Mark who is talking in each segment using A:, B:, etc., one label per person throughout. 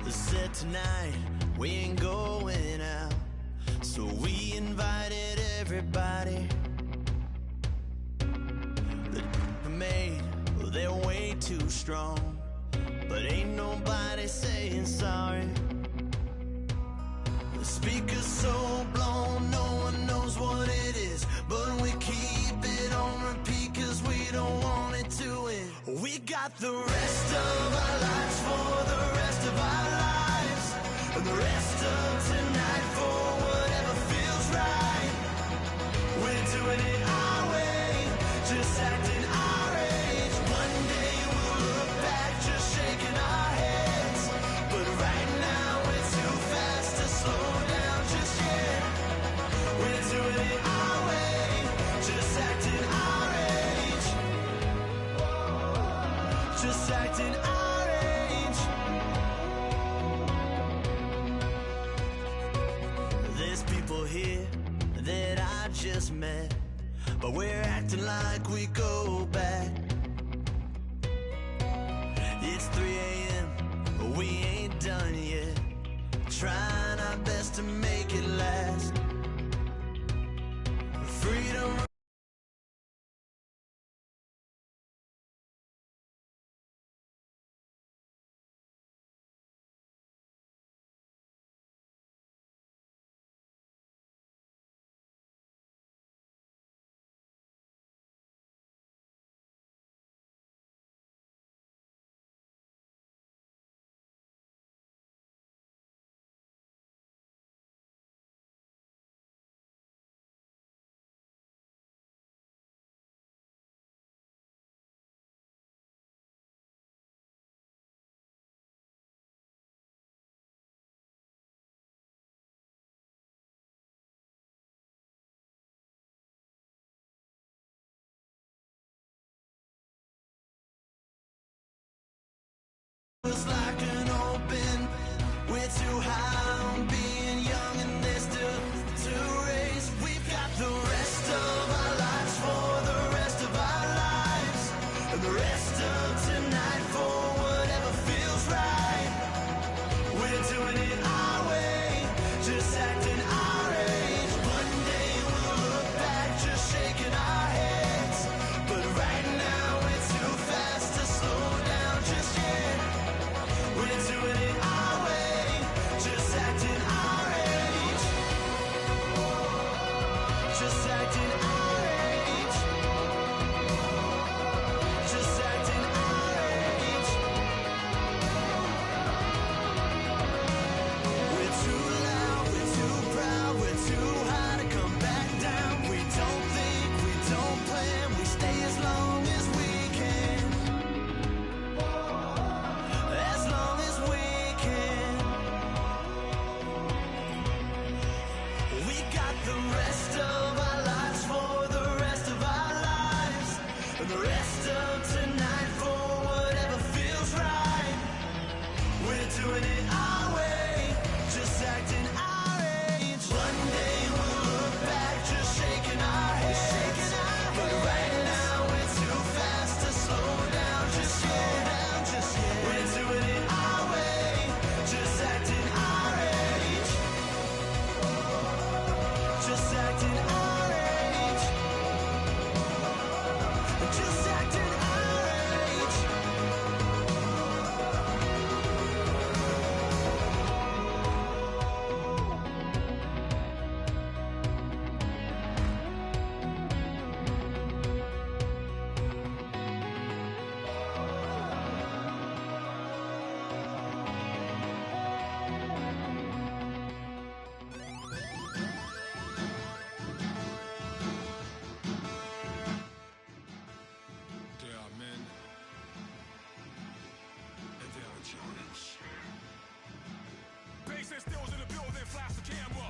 A: Said tonight we ain't going out, so we invited everybody. The made, well, they're way too strong, but ain't nobody saying sorry. The speaker's so blown, no one knows what it is, but we keep it on repeat cause we don't want it to end. We got the rest of our lives for the rest of our lives, and the rest of tonight for whatever feels right. We're doing it our way, just acting our age. One day we'll look back just shaking our heads, but right now we're too fast to slow down just yet. We're doing it our way, just acting our age, just acting our age. There's people here that I just met, but we're acting like we go back. It's 3 a.m., but we ain't done yet, trying our best to make it last. Freedom. It's like an open, we're too high on being young and there's still to race. We've got the rest of our lives for the rest of our lives, and the rest of tonight for whatever feels right. We're doing it our way, just acting our age. One day we'll look back just shaking our heads, but right now we're too fast to slow down just yet. We're doing it our way, just acting our age, just acting our age, just acting our age. We're too loud, we're too proud, we're too high to come back down. We don't think, we don't plan, we stay as long as we can, as long as we can. We got the rest of our lives for the rest of our lives, and the rest of tonight for whatever feels right. We're doing it our way, just acting our age. One day we'll look back just shaking our heads, but right now we're too fast to slow down just yet. We're doing it our way, just acting our age, just acting our age, just acting our age.
B: There are men, and there are giants. Bass and stills in the building, flash the camera.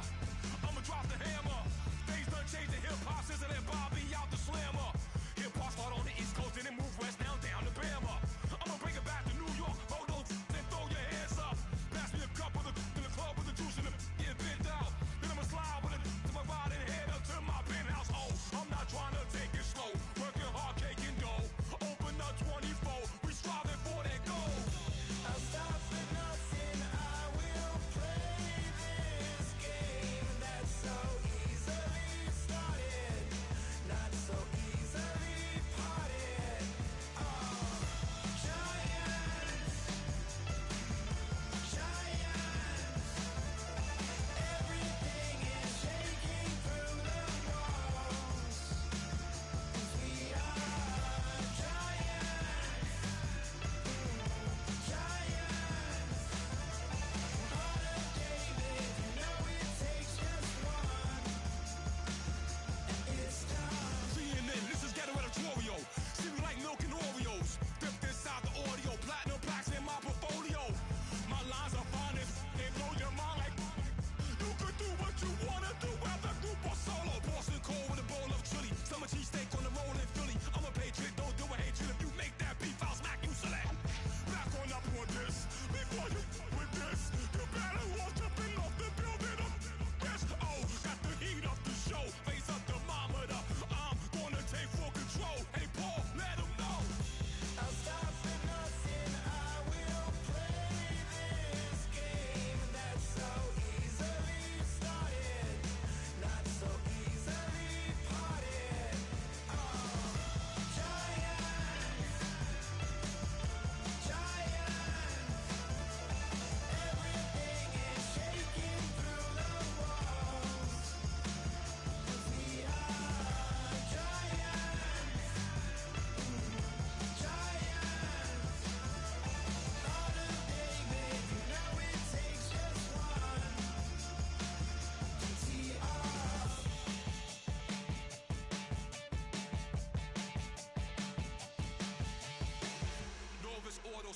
B: I'ma drop the hammer. Things done changed in hip-hop, sizzle and Bobby out the slammer. Hip-hop start on the East Coast and then move west down to Bama. I'ma bring it back to New York, hold on, then throw your hands up. Pass me a cup of the in the club with the juice in the get bent out. Then I'ma slide with it to my ride and head up to my penthouse. Oh, I'm not trying to take it slow, working hard, cake and dough. Open up 24, we striving for that goal. I'll stop for nothing.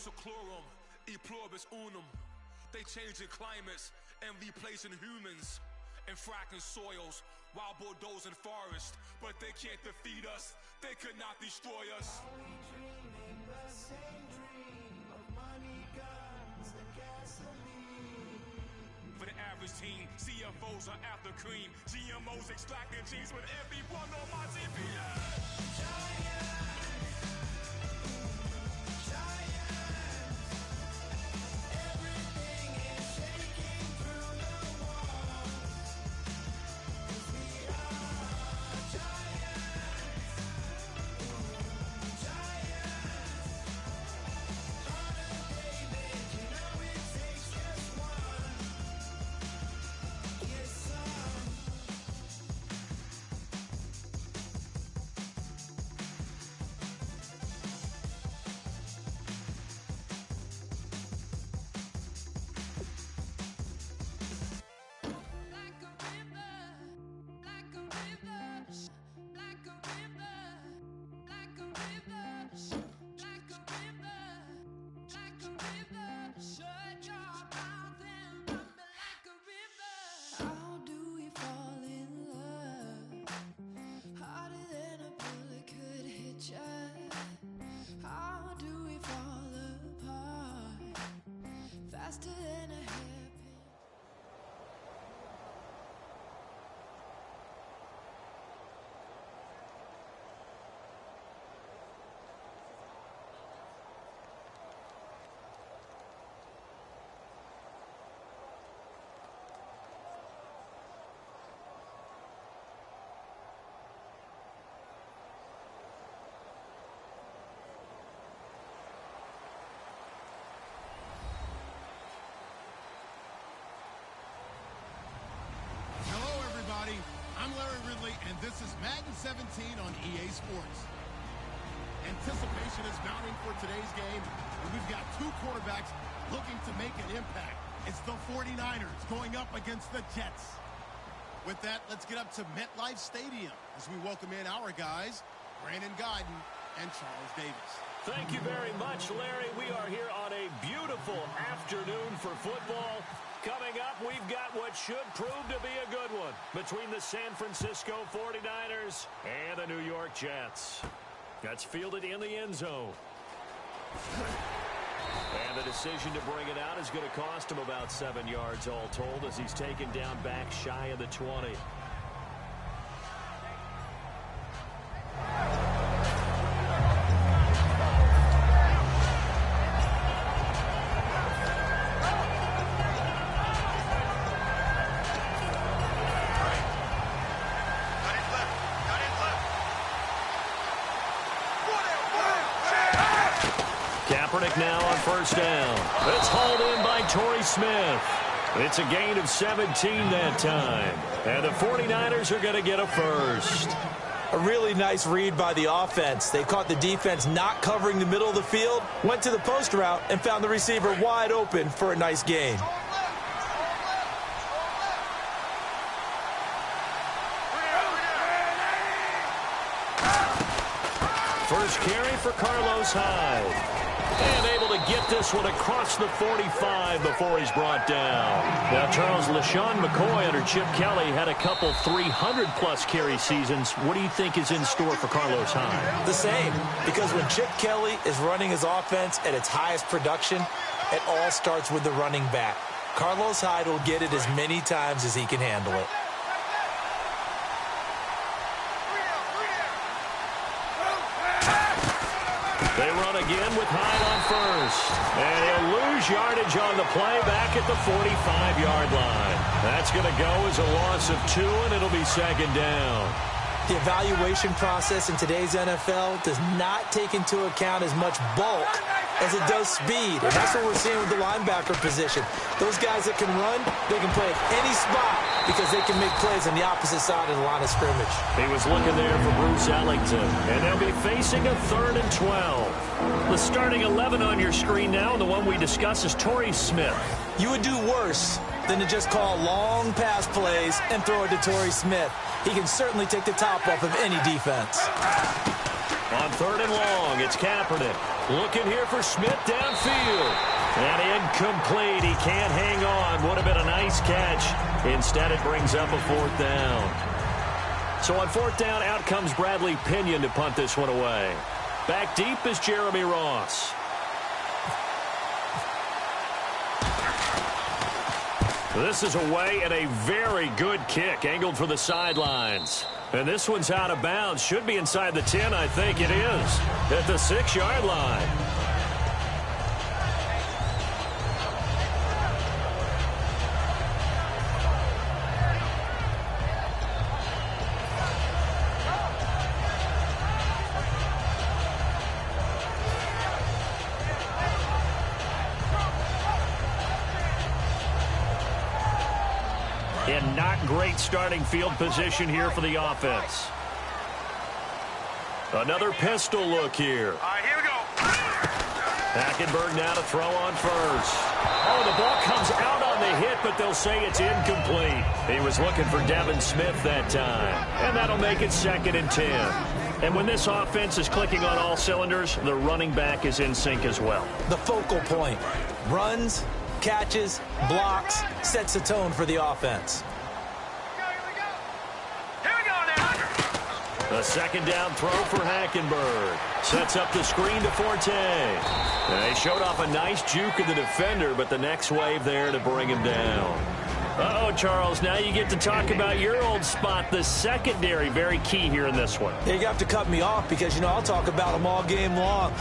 B: seclorum, e pluribus unum. They changing climates and replacing humans and fracking soils while bulldozing forests. But they can't defeat us. They could not destroy us.
A: Are we dreaming the same dream of money, guns, and gasoline?
B: For the average team, CFOs are after cream. GMOs extracting genes with everyone on my GPS.
A: Faster than a hairpin.
C: I'm Larry Ridley, and this is Madden 17 on EA Sports. Anticipation is mounting for today's game, and we've got two quarterbacks looking to make an impact. It's the 49ers going up against the Jets. With that, let's get up to MetLife Stadium as we welcome in our guys, Brandon Guyton and Charles Davis.
D: Thank you very much, Larry. We are here on a beautiful afternoon for football. Coming up, we've got what should prove to be a good one between the San Francisco 49ers and the New York Jets. That's fielded in the end zone. And the decision to bring it out is going to cost him about 7 yards all told as he's taken down back shy of the 20. Now on first down. It's hauled in by Torrey Smith. It's a gain of 17 that time. And the 49ers are going to get a first.
E: A really nice read by the offense. They caught the defense not covering the middle of the field, went to the post route, and found the receiver wide open for a nice gain.
D: First carry for Carlos Hyde. And able to get this one across the 45 before he's brought down. Now, Charles, LaShawn McCoy under Chip Kelly had a couple 300-plus carry seasons. What do you think is in store for Carlos Hyde?
E: The same, because when Chip Kelly is running his offense at its highest production, it all starts with the running back. Carlos Hyde will get it as many times as he can handle it.
D: They run again with Hyde on first. And he'll lose yardage on the play back at the 45-yard line. That's going to go as a loss of 2, and it'll be second down.
E: The evaluation process in today's NFL does not take into account as much bulk as it does speed. And that's what we're seeing with the linebacker position. Those guys that can run, they can play at any spot because they can make plays on the opposite side of the line of scrimmage.
D: He was looking there for Bruce Ellington. And they'll be facing a 3rd and 12. The starting 11 on your screen now, and the one we discuss is Torrey Smith.
E: You would do worse than to just call long pass plays and throw it to Torrey Smith. He can certainly take the top off of any defense.
D: On 3rd and long, it's Kaepernick. Looking here for Smith downfield. And incomplete. He can't hang on. Would have been a nice catch. Instead, it brings up a 4th down. So on 4th down, out comes Bradley Pinion to punt this one away. Back deep is Jeremy Ross. This is away and a very good kick angled for the sidelines. And this one's out of bounds. Should be inside the 10, I think it is. At the 6-yard line. And not great starting field position here for the offense. Another pistol look here.
B: All right, here we go.
D: Hackenberg now to throw on first. Oh, the ball comes out on the hit, but they'll say it's incomplete. He was looking for Devin Smith that time. And that'll make it 2nd and 10. And when this offense is clicking on all cylinders, the running back is in sync as well.
E: The focal point. Runs, catches, blocks, sets the tone for the offense.
D: A 2nd down throw for Hackenberg. Sets up the screen to Forte. They showed off a nice juke of the defender, but the next wave there to bring him down. Uh-oh, Charles, now you get to talk about your old spot, the secondary. Very key here in this one.
E: You have to cut me off because, you know, I'll talk about them all game long.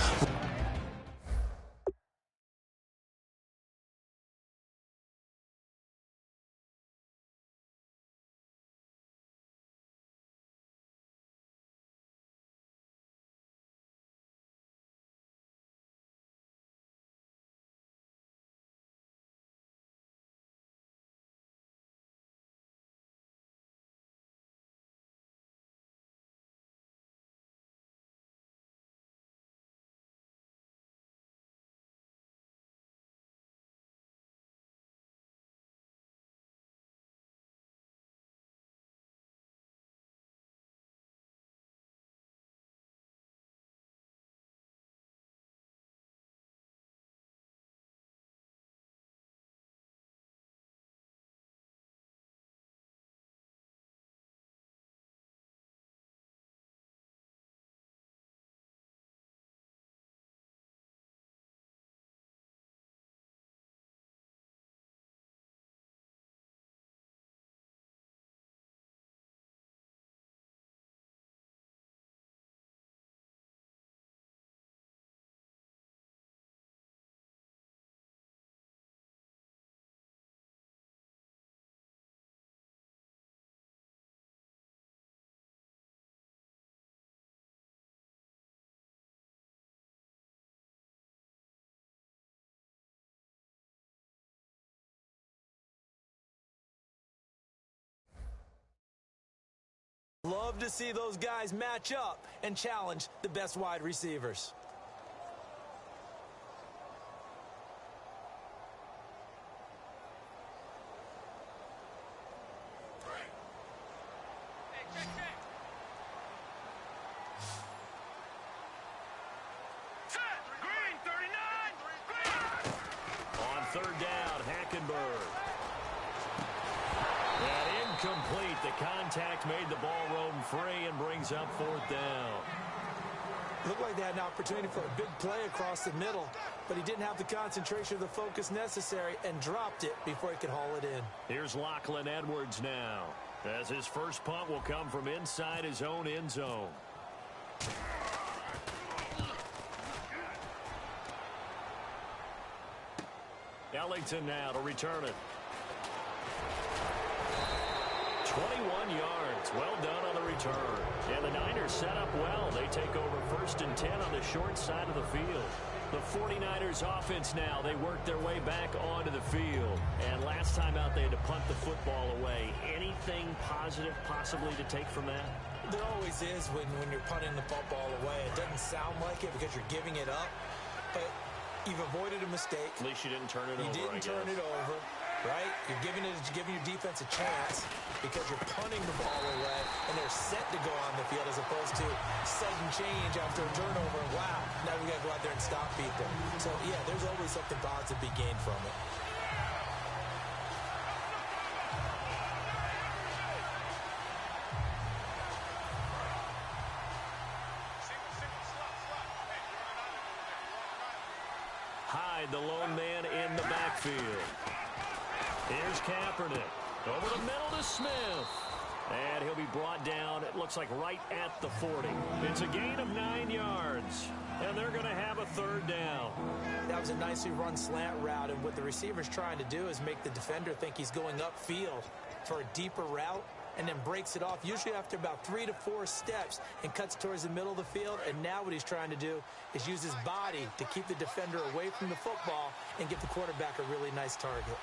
E: Love to see those guys match up and challenge the best wide receivers.
D: On 3rd down, Hackenberg. And incomplete. The contact made the ball roam free and brings up 4th down.
E: Looked like they had an opportunity for a big play across the middle, but he didn't have the concentration or the focus necessary and dropped it before he could haul it in.
D: Here's Lachlan Edwards now, as his first punt will come from inside his own end zone. Ellington now to return it. 21 yards. Well done on the return. And the Niners set up well. They take over 1st and 10 on the short side of the field. The 49ers offense now, they work their way back onto the field. And last time out, they had to punt the football away. Anything positive possibly to take from that?
E: There always is when you're punting the football away. It doesn't sound like it because you're giving it up, but you've avoided a mistake.
D: At least you didn't turn it over,
E: You didn't turn it over. right? You're giving your defense a chance because you're punting the ball away, and they're set to go on the field as opposed to sudden change after a turnover. Wow, now we got to go out there and stop people. So, yeah, there's always something positive to be gained from it.
D: Hyde, the lone man in the backfield. Here's Kaepernick. Over the middle to Smith. And he'll be brought down, it looks like right at the 40. It's a gain of 9 yards. And they're going to have a third down.
E: That was a nicely run slant route. And what the receiver's trying to do is make the defender think he's going upfield for a deeper route, and then breaks it off, usually after about 3 to 4 steps, and cuts towards the middle of the field. And now what he's trying to do is use his body to keep the defender away from the football and give the quarterback a really nice target.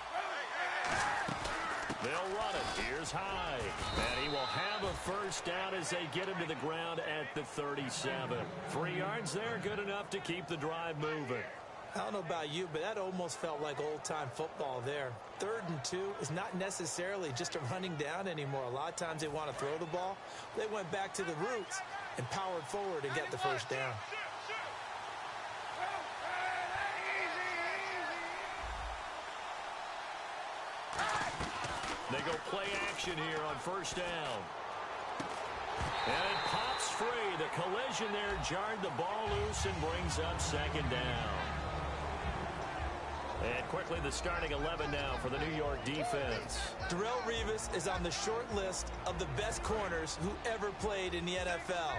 D: They'll run it. Here's Hyde. And he will have a first down as they get him to the ground at the 37. 3 yards there, good enough to keep the drive moving.
E: I don't know about you, but that almost felt like old-time football there. 3rd and 2 is not necessarily just a running down anymore. A lot of times they want to throw the ball. They went back to the roots and powered forward and got the first down.
D: They go play action here on first down. And it pops free. The collision there jarred the ball loose and brings up second down. And quickly the starting 11 now for the New York defense.
E: Darrelle Revis is on the short list of the best corners who ever played in the NFL.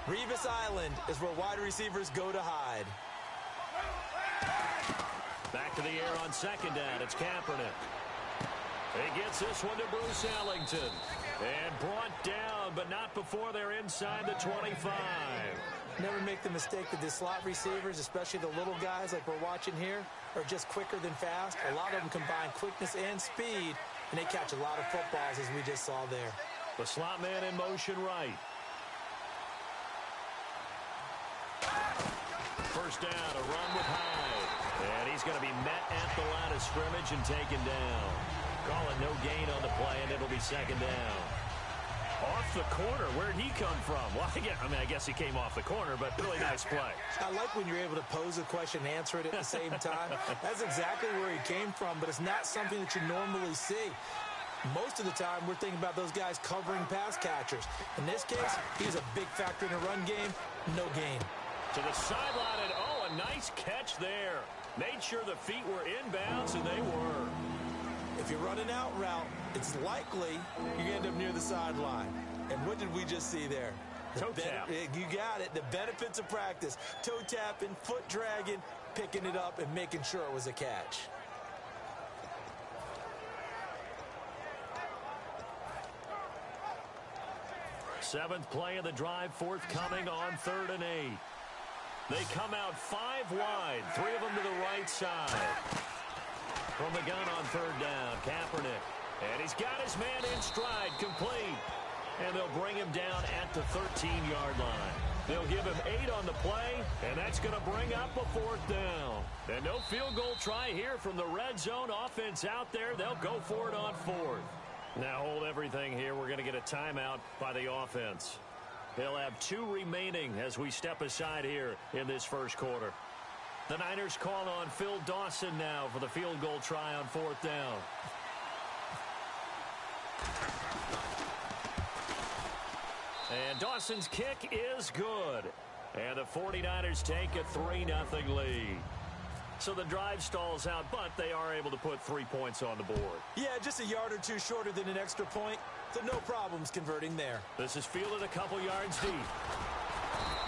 E: Revis Island is where wide receivers go to hide.
D: Back to the air on second down. It's Kaepernick. He gets this one to Bruce Ellington. And brought down, but not before they're inside the 25.
E: Never make the mistake that the slot receivers, especially the little guys like we're watching here, are just quicker than fast. A lot of them combine quickness and speed, and they catch a lot of footballs, as we just saw there.
D: The slot man in motion right. First down, a run with Hyde. And he's going to be met at the line of scrimmage and taken down. Call it no gain on the play, and it'll be second down. Off the corner. Where'd he come from? Well, I guess he came off the corner, but really nice play.
E: I like when you're able to pose a question and answer it at the same time. That's exactly where he came from, but it's not something that you normally see. Most of the time, we're thinking about those guys covering pass catchers. In this case, he's a big factor in the run game. No gain.
D: To the sideline, and a nice catch there. Made sure the feet were inbounds, and they were.
E: If you're running out route, it's likely you end up near the sideline. And what did we just see there?
D: Toe tap.
E: You got it. The benefits of practice. Toe tapping, foot dragging, picking it up, and making sure it was a catch.
D: Seventh play of the drive, forthcoming on 3rd and 8. They come out 5 wide, 3 of them to the right side. From the gun on 3rd down, Kaepernick. And he's got his man in stride, complete. And they'll bring him down at the 13-yard line. They'll give him 8 on the play, and that's going to bring up a 4th down. And no field goal try here from the red zone offense out there. They'll go for it on 4th. Now hold everything here. We're going to get a timeout by the offense. They'll have 2 remaining as we step aside here in this first quarter. The Niners call on Phil Dawson now for the field goal try on 4th down. And Dawson's kick is good. And the 49ers take a 3-0 lead. So the drive stalls out, but they are able to put 3 points on the board.
E: Yeah, just a yard or 2 shorter than an extra point. So no problems converting there.
D: This is fielded a couple yards deep.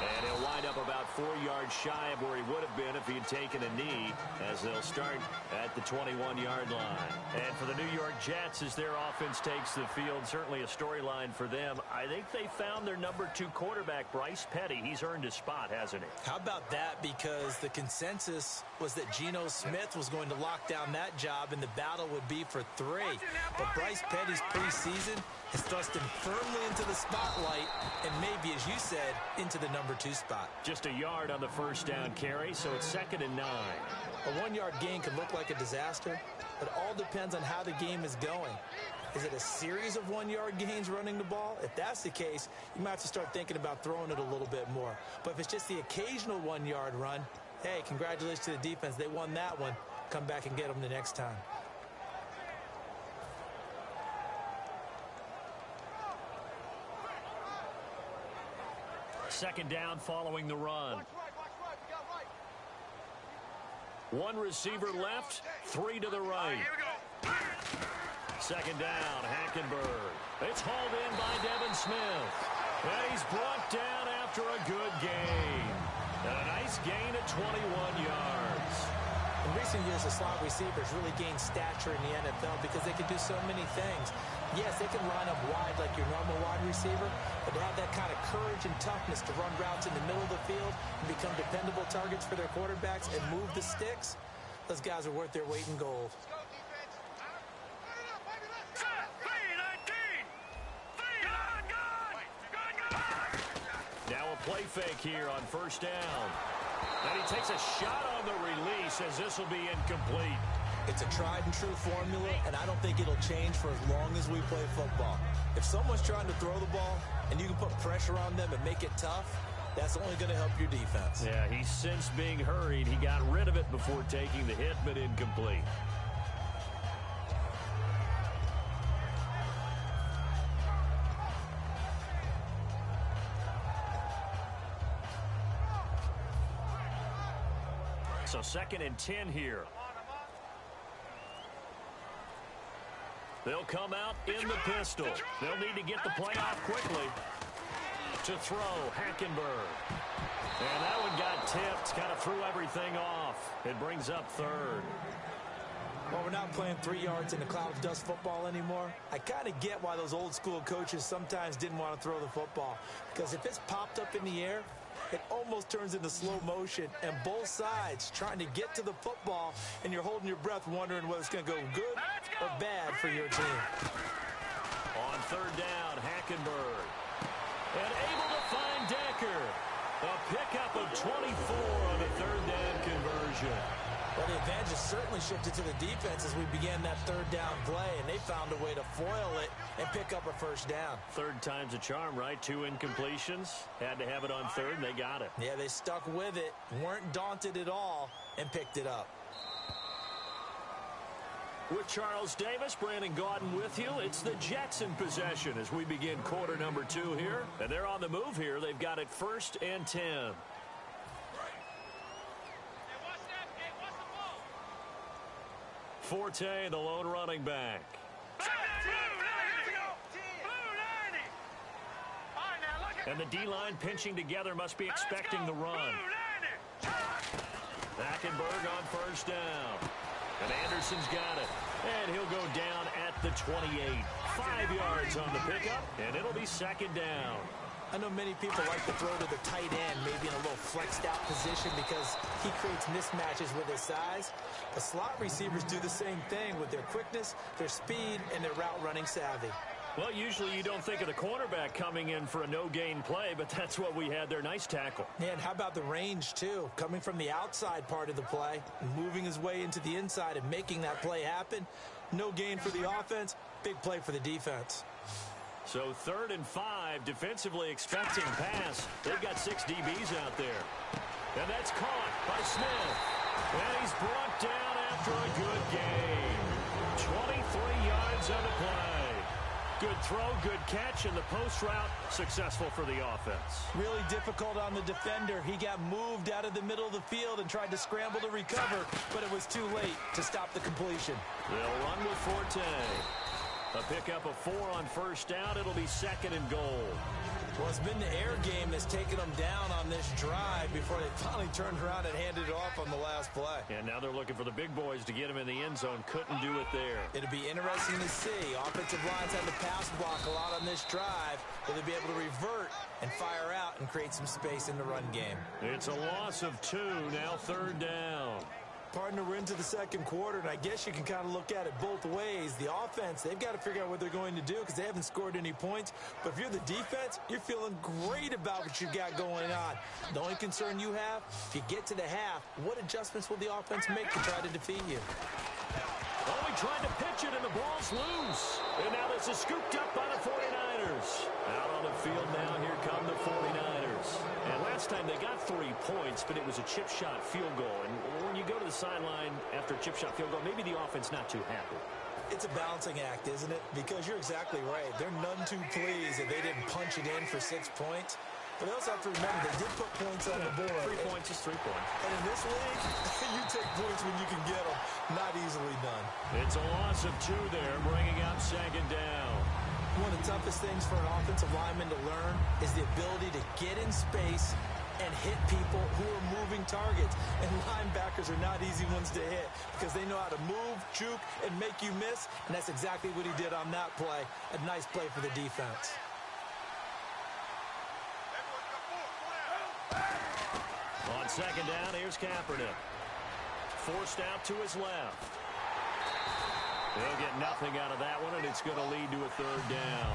D: And he'll wind up about 4 yards shy of where he would have been if he had taken a knee, as they'll start at the 21-yard line. And for the New York Jets, as their offense takes the field, certainly a storyline for them. I think they found their number 2 quarterback, Bryce Petty. He's earned his spot, hasn't he?
E: How about that? Because the consensus was that Geno Smith was going to lock down that job, and the battle would be for 3. But Bryce Petty's preseason has thrust him firmly into the spotlight, and maybe, as you said, into the number number 2 spot.
D: Just a yard on the first down carry, so it's 2nd and 9.
E: A 1-yard gain can look like a disaster, but it all depends on how the game is going. Is it a series of 1-yard gains running the ball? If that's the case, you might have to start thinking about throwing it a little bit more. But if it's just the occasional 1-yard run, hey, congratulations to the defense. They won that one. Come back and get them the next time.
D: Second down following the run. One receiver left, 3 to the right. Second down, Hackenberg. It's hauled in by Devin Smith. And he's brought down after a good gain. And a nice gain at 21 yards.
E: In recent years, the slot receivers really gained stature in the NFL because they can do so many things. Yes, they can line up wide like your normal wide receiver, but to have that kind of courage and toughness to run routes in the middle of the field and become dependable targets for their quarterbacks and move the sticks, those guys are worth their weight in gold.
D: Now a play fake here on first down. And he takes a shot on the release as this will be incomplete.
E: It's a tried and true formula, and I don't think it'll change for as long as we play football. If someone's trying to throw the ball and you can put pressure on them and make it tough, that's only going to help your defense.
D: Yeah, he's since being hurried. He got rid of it before taking the hit, but incomplete. So 2nd and 10 here. They'll come out in the pistol. They'll need to get the play off quickly. To throw, Hackenberg. And that one got tipped, kind of threw everything off. It brings up 3rd.
E: Well, we're not playing 3 yards in a cloud of dust football anymore. I kind of get why those old school coaches sometimes didn't want to throw the football. Because if it's popped up in the air, it almost turns into slow motion, and both sides trying to get to the football, and you're holding your breath wondering whether it's going to go good or bad for your team.
D: On 3rd down, Hackenberg. And able to find Decker. A pickup of 24 on the 3rd down conversion.
E: Well, the advantage certainly shifted to the defense as we began that 3rd down play, and they found a way to foil it and pick up a first down.
D: 3rd time's a charm, right? 2 incompletions. Had to have it on 3rd, and they got it.
E: Yeah, they stuck with it, weren't daunted at all, and picked it up.
D: With Charles Davis, Brandon Gaudin with you. It's the Jets in possession as we begin quarter number 2 here. And they're on the move here. They've got it 1st and 10. Forte, the lone running back. And the D-line pinching together must be expecting the run. Hackenberg on 1st down. And Anderson's got it. And he'll go down at the 28. 5 yards on the pickup, and it'll be 2nd down.
E: I know many people like to throw to the tight end, maybe in a little flexed out position because he creates mismatches with his size. The slot receivers do the same thing with their quickness, their speed, and their route running savvy.
D: Well, usually you don't think of the cornerback coming in for a no-gain play, but that's what we had there. Nice tackle.
E: Yeah, and how about the range, too? Coming from the outside part of the play, moving his way into the inside and making that play happen. No gain for the offense, big play for the defense.
D: So 3rd and 5, defensively expecting pass. They've got 6 DBs out there. And that's caught by Smith. And he's brought down after a good gain. 23 yards on the play. Good throw, good catch, and the post route successful for the offense.
E: Really difficult on the defender. He got moved out of the middle of the field and tried to scramble to recover, but it was too late to stop the completion.
D: They'll run with Forte. A pickup of 4 on 1st down. It'll be 2nd and goal.
E: Well, it's been the air game that's taken them down on this drive before they finally turned around and handed it off on the last play.
D: And now they're looking for the big boys to get him in the end zone. Couldn't do it there.
E: It'll be interesting to see. Offensive lines had to pass block a lot on this drive. Will they be able to revert and fire out and create some space in the run game?
D: It's a loss of 2, now 3rd down.
E: Partner, we're into the second quarter, and I guess you can kind of look at it both ways. The offense, they've got to figure out what they're going to do because they haven't scored any points. But if you're the defense, you're feeling great about what you've got going on. The only concern you have, if you get to the half, what adjustments will the offense make to try to defeat you?
D: Oh, he tried to pitch it, and the ball's loose. And now this is scooped up by the 49ers. Out on the field now, here come the 49ers. And last time they got 3 points, but it was a chip shot field goal. And when you go to the sideline after a chip shot field goal, maybe the offense not too happy.
E: It's a balancing act, isn't it? Because you're exactly right. They're none too pleased that they didn't punch it in for 6 points. But they also have to remember they did put points on the board.
D: 3 points is 3 points.
E: And in this league, you take points when you can get them. Not easily done.
D: It's a loss of 2 there, bringing up second down.
E: One of the toughest things for an offensive lineman to learn is the ability to get in space and hit people who are moving targets. And linebackers are not easy ones to hit because they know how to move, juke, and make you miss. And that's exactly what he did on that play. A nice play for the defense.
D: On second down, here's Kaepernick. Forced out to his left. They'll get nothing out of that one, and it's going to lead to a 3rd down.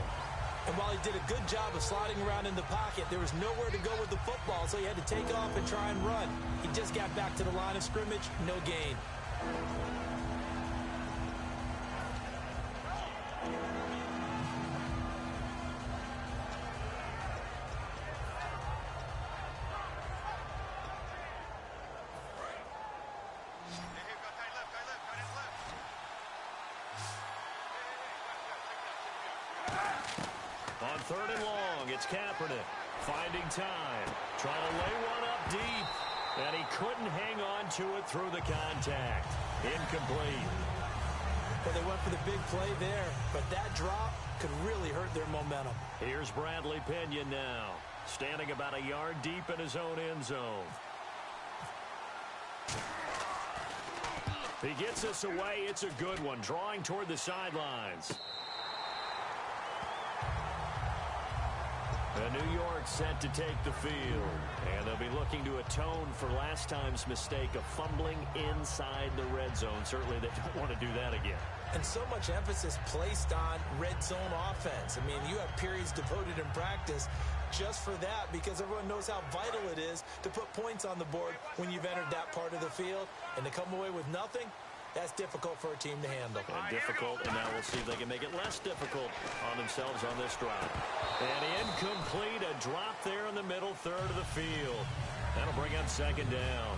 E: And while he did a good job of sliding around in the pocket, there was nowhere to go with the football, so he had to take off and try and run. He just got back to the line of scrimmage, no gain.
D: On 3rd and long, it's Kaepernick finding time, trying to lay one up deep, and he couldn't hang on to it through the contact. Incomplete.
E: Well, they went for the big play there, but that drop could really hurt their momentum.
D: Here's Bradley Pinion now, standing about a yard deep in his own end zone. He gets us away. It's a good one, drawing toward the sidelines. New York set to take the field, and they'll be looking to atone for last time's mistake of fumbling inside the red zone. Certainly they don't want to do that again.
E: And so much emphasis placed on red zone offense. I mean, you have periods devoted in practice just for that because everyone knows how vital it is to put points on the board when you've entered that part of the field. And to come away with nothing, that's difficult for a team to handle.
D: And difficult, and now we'll see if they can make it less difficult on themselves on this drive. And incomplete, a drop there in the middle third of the field. That'll bring up second down.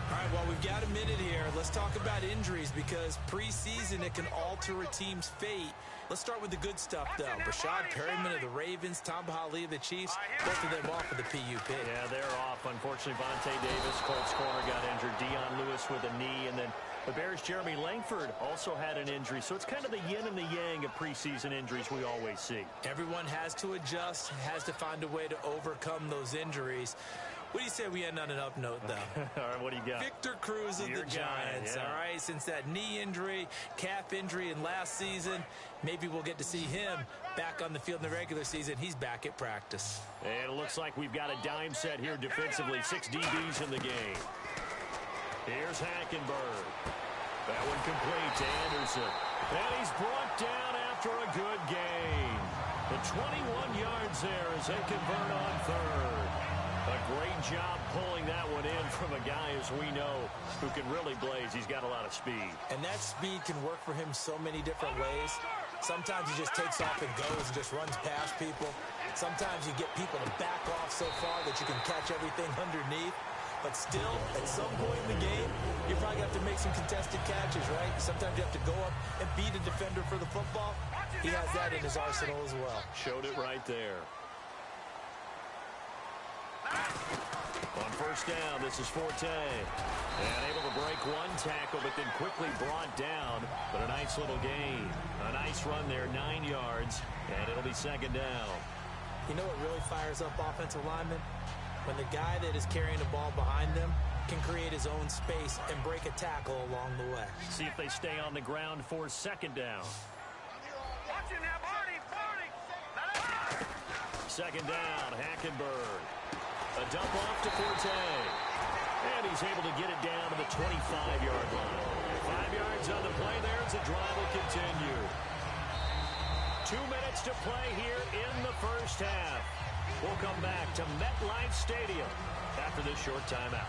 E: All right, well, we've got a minute here. Let's talk about injuries because preseason it can alter a team's fate. Let's start with the good stuff, though. Rashad Perryman of the Ravens, Tom Bahali of the Chiefs, both of them off of the PUP.
D: Yeah, they're off. Unfortunately, Vontae Davis, Colts corner, got injured. Dion Lewis with a knee, and then the Bears' Jeremy Langford also had an injury. So it's kind of the yin and the yang of preseason injuries we always see.
E: Everyone has to adjust, has to find a way to overcome those injuries. What do you say we end on an up note, though?
D: All right, what do you got?
E: Victor Cruz of the Giants,
D: yeah.
E: all right? Since that knee injury, calf injury in last season, maybe we'll get to see him back on the field in the regular season. He's back at practice.
D: And it looks like we've got a dime set here defensively. 6 DBs in the game. Here's Hackenberg. That one complete to Anderson. And he's brought down after a good gain. The 21 yards there as they convert on third. A great job pulling that one in from a guy, as we know, who can really blaze. He's got a lot of speed.
E: And that speed can work for him so many different ways. Sometimes he just takes off and goes and just runs past people. Sometimes you get people to back off so far that you can catch everything underneath. But still, at some point in the game, you're probably going to have to make some contested catches, right? Sometimes you have to go up and beat a defender for the football. He has that in his arsenal as well.
D: Showed it right there. On first down, this is Forte. And able to break one tackle, but then quickly brought down. But a nice little gain. A nice run there, 9 yards. And it'll be second down.
E: You know what really fires up offensive linemen? When the guy that is carrying the ball behind them can create his own space and break a tackle along the way.
D: See if they stay on the ground for second down. Second down, Hackenberg. A dump off to Forte. And he's able to get it down to the 25-yard line. 5 yards on the play there as the drive will continue. 2 minutes to play here in the first half. We'll come back to MetLife Stadium after this short timeout.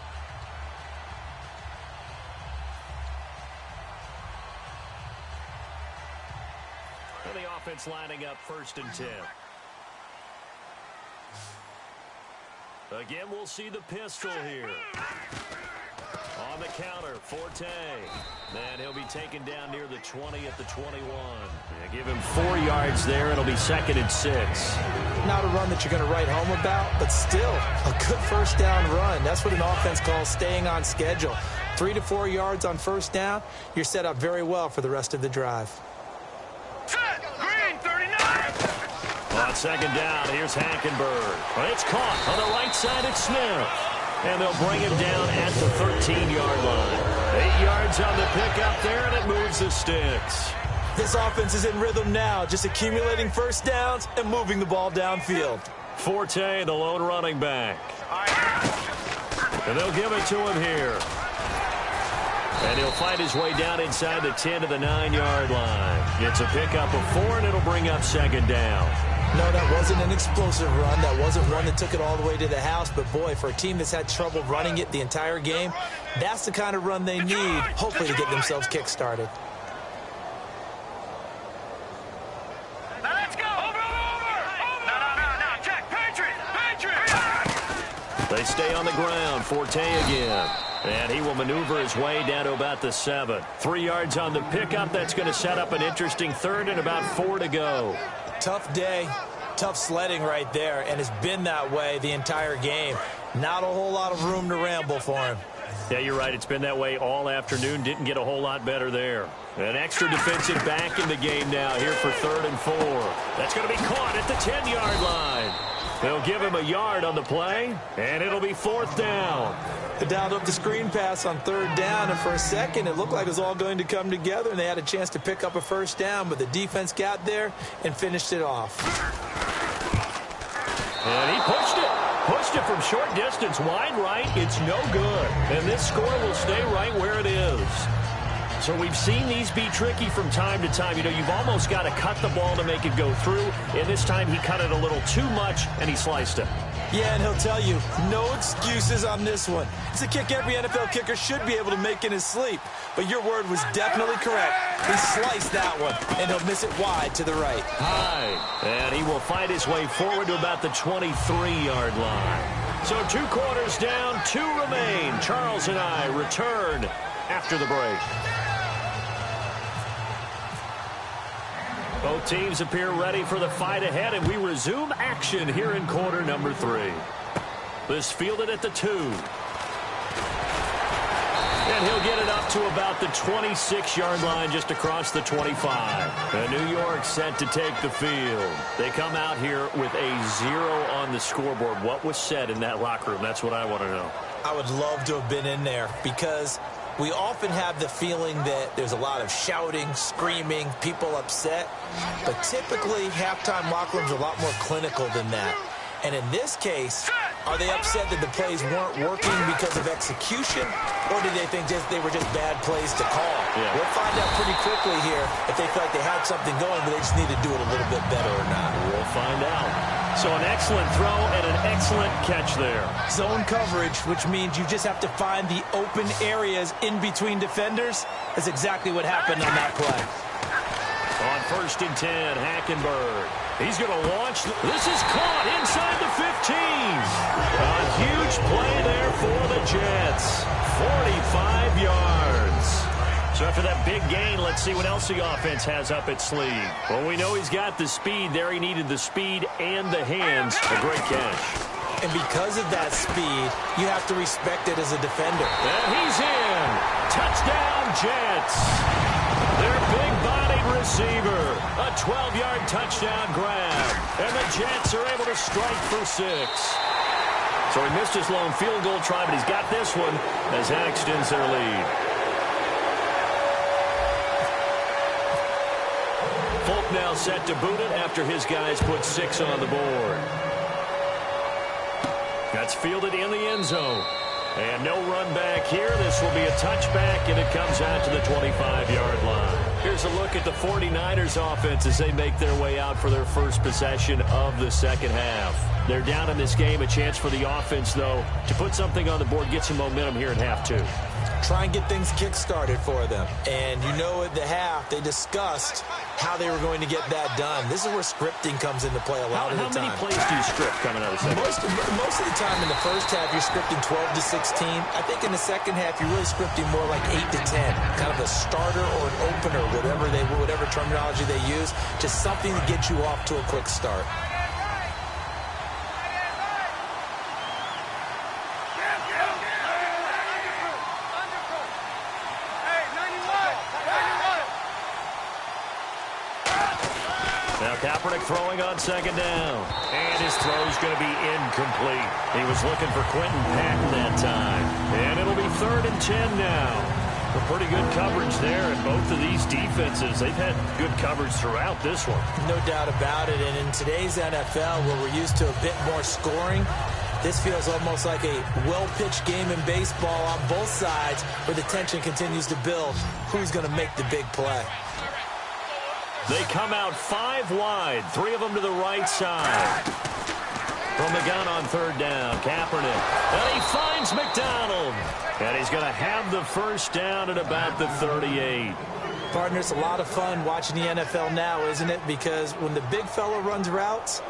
D: And the offense lining up 1st and 10. Again, we'll see the pistol here. On the counter, Forte. And he'll be taken down near the 20 at the 21. Yeah, give him 4 yards there. It'll be 2nd and 6.
E: Not a run that you're going to write home about, but still a good first down run. That's what an offense calls staying on schedule. 3 to 4 yards on first down. You're set up very well for the rest of the drive.
B: Green, 39!
D: On 2nd down, here's Hackenberg. Well, it's caught on the right side at Smith. And they'll bring him down at the 13-yard line. 8 yards on the pickup there, and it moves the sticks.
E: This offense is in rhythm now, just accumulating first downs and moving the ball downfield.
D: Forte, the lone running back. And they'll give it to him here. And he'll find his way down inside the 10 to the 9-yard line. Gets a pickup of 4, and it'll bring up 2nd down.
E: No, that wasn't an explosive run. That wasn't one that took it all the way to the house. But, boy, for a team that's had trouble running it the entire game, that's the kind of run they need, hopefully, to get themselves kick-started.
B: Now let's go! Over! No, check! Patriot!
D: They stay on the ground. Forte again. And he will maneuver his way down to about the 7. 3 yards on the pickup. That's going to set up an interesting 3rd and about 4 to go.
E: Tough day, tough sledding right there, and it's been that way the entire game. Not a whole lot of room to ramble for him.
D: Yeah, you're right. It's been that way all afternoon. Didn't get a whole lot better there. An extra defensive back in the game now here for 3rd and 4. That's going to be caught at the 10-yard line. They'll give him a yard on the play, and it'll be 4th down.
E: They dialed up the screen pass on 3rd down, and for a second it looked like it was all going to come together, and they had a chance to pick up a first down, but the defense got there and finished it off.
D: And he pushed it from short distance, wide right. It's no good, and this score will stay right where it is. So we've seen these be tricky from time to time. You know, you've almost got to cut the ball to make it go through, and this time he cut it a little too much, and he sliced it.
E: Yeah, and he'll tell you, no excuses on this one. It's a kick every NFL kicker should be able to make in his sleep. But your word was definitely correct. He sliced that one, and he'll miss it wide to the right.
D: High, and he will find his way forward to about the 23-yard line. So 2 quarters down, 2 remain. Charles and I return after the break. Both teams appear ready for the fight ahead, and we resume action here in quarter number 3. This fielded at the 2. And he'll get it up to about the 26-yard line just across the 25. And New York set to take the field. They come out here with a 0 on the scoreboard. What was said in that locker room? That's what I want to know.
E: I would love to have been in there because we often have the feeling that there's a lot of shouting, screaming, people upset. But typically, halftime locker rooms are a lot more clinical than that. And in this case, are they upset that the plays weren't working because of execution? Or do they think they were just bad plays to call?
D: Yeah.
E: We'll find out pretty quickly here if they feel like they had something going, but they just need to do it a little bit better or not.
D: We'll find out. So an excellent throw and an excellent catch there.
E: Zone coverage, which means you just have to find the open areas in between defenders. That's exactly what happened on that play.
D: On 1st and 10, Hackenberg. He's going to launch. This is caught inside the 15. A huge play there for the Jets. 45 yards. So after that big gain, let's see what else the offense has up its sleeve. Well, we know he's got the speed there. He needed the speed and the hands. A great catch.
E: And because of that speed, you have to respect it as a defender.
D: And he's in. Touchdown, Jets. Their big-bodied receiver. A 12-yard touchdown grab. And the Jets are able to strike for 6. So he missed his lone field goal try, but he's got this one as that extends their lead. Folk now set to boot it after his guys put 6 on the board. That's fielded in the end zone. And no run back here. This will be a touchback, and it comes out to the 25-yard line. Here's a look at the 49ers offense as they make their way out for their first possession of the second half. They're down in this game. A chance for the offense, though, to put something on the board, get some momentum here in half two.
E: Try and get things kick-started for them. And you know at the half, they discussed how they were going to get that done. This is where scripting comes into play a lot of the time.
D: How many plays do you script coming out of the second?
E: Most of the time in the first half, you're scripting 12 to 16. I think in the second half, you're really scripting more like 8 to 10. Kind of a starter or an opener, whatever terminology they use. Just something to get you off to a quick start.
D: Kaepernick throwing on second down. And his throw's going to be incomplete. He was looking for Quentin Patton that time. And it'll be 3rd and 10 now. A pretty good coverage there. And both of these defenses, they've had good coverage throughout this one.
E: No doubt about it. And in today's NFL, where we're used to a bit more scoring, this feels almost like a well-pitched game in baseball on both sides where the tension continues to build. Who's going to make the big play?
D: They come out 5 wide, 3 of them to the right side. From the gun on 3rd down, Kaepernick. And he finds McDonald. And he's going to have the first down at about the 38.
E: Partner, it's a lot of fun watching the NFL now, isn't it? Because when the big fella runs routes,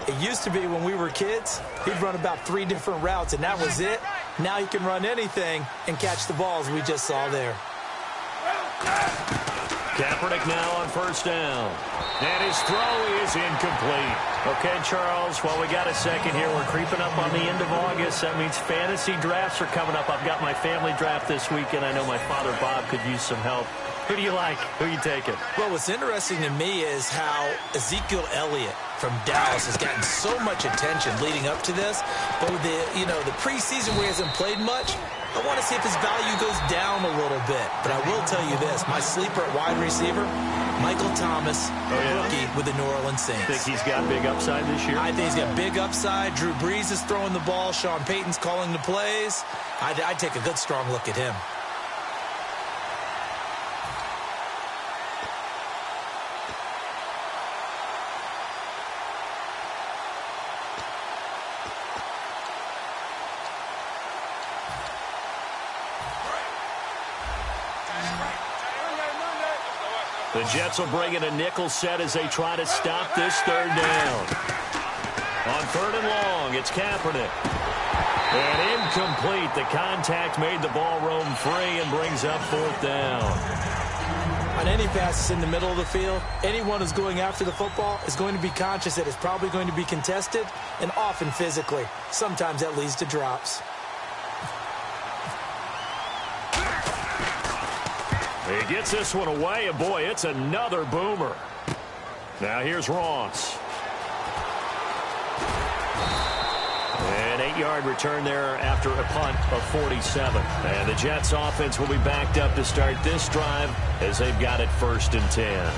E: it used to be when we were kids, he'd run about 3 different routes, and that was it. Now he can run anything and catch the balls we just saw there.
D: Kaepernick now on 1st down. And his throw is incomplete. Okay, Charles, while we got a second here, we're creeping up on the end of August. That means fantasy drafts are coming up. I've got my family draft this weekend. I know my father, Bob, could use some help. Who do you like? Who are you taking?
E: Well, what's interesting to me is how Ezekiel Elliott from Dallas has gotten so much attention leading up to this. But with the preseason where he hasn't played much, I want to see if his value goes down a little bit. But I will tell you this, my sleeper at wide receiver, Michael Thomas, rookie with the New Orleans Saints.
D: Think he's got big upside this year?
E: I think he's got big upside. Drew Brees is throwing the ball. Sean Payton's calling the plays. I'd take a good, strong look at him.
D: The Jets will bring in a nickel set as they try to stop this 3rd down. On 3rd and long, it's Kaepernick. And incomplete. The contact made the ball roam free and brings up 4th down.
E: On any passes in the middle of the field, anyone who's going after the football is going to be conscious that it's probably going to be contested, and often physically. Sometimes that leads to drops.
D: He gets this one away, and boy, it's another boomer. Now here's Ross. An 8-yard return there after a punt of 47. And the Jets offense will be backed up to start this drive as they've got it 1st and 10.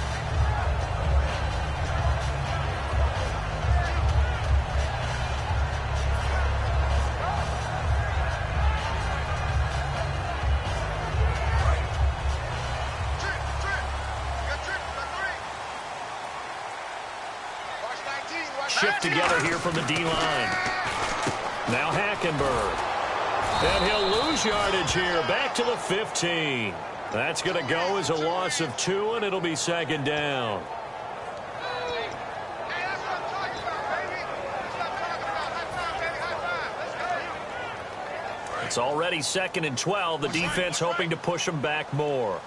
D: Shift together here from the D-line. Now Hackenberg. And he'll lose yardage here. Back to the 15. That's going to go as a loss of 2, and it'll be 2nd down. It's already 2nd and 12. The defense hoping to push them back more.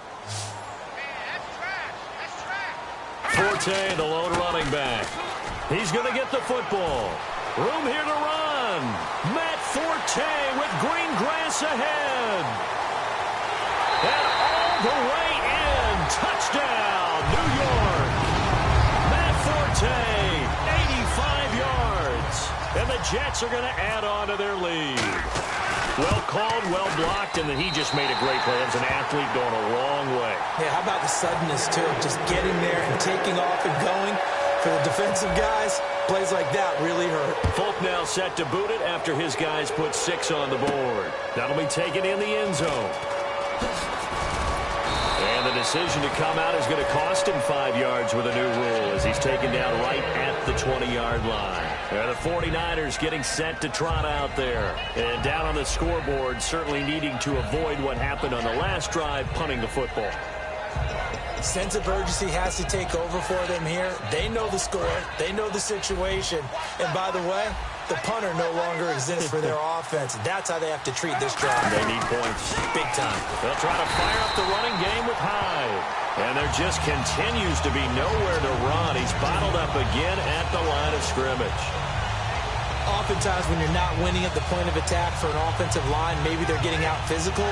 D: Forte, the lone running back. He's going to get the football. Room here to run. Matt Forte with green grass ahead. And all the way in. Touchdown, New York. Matt Forte, 85 yards. And the Jets are going to add on to their lead. Well called, well blocked, and then he just made a great play. As an athlete going a long way.
E: Yeah, how about the suddenness, too? Just getting there and taking off and going. For the defensive guys, plays like that really hurt.
D: Folk now set to boot it after his guys put 6 on the board. That'll be taken in the end zone. And the decision to come out is going to cost him 5 yards with a new rule as he's taken down right at the 20-yard line. The 49ers getting set to trot out there. And down on the scoreboard, certainly needing to avoid what happened on the last drive, punting the football.
E: Sense of urgency has to take over for them here. They know the score. They know the situation. And by the way, the punter no longer exists for their offense. That's how they have to treat this drive.
D: They need points.
E: Big time.
D: They'll try to fire up the running game with Hyde. And there just continues to be nowhere to run. He's bottled up again at the line of scrimmage.
E: Oftentimes when you're not winning at the point of attack for an offensive line, maybe they're getting out physical.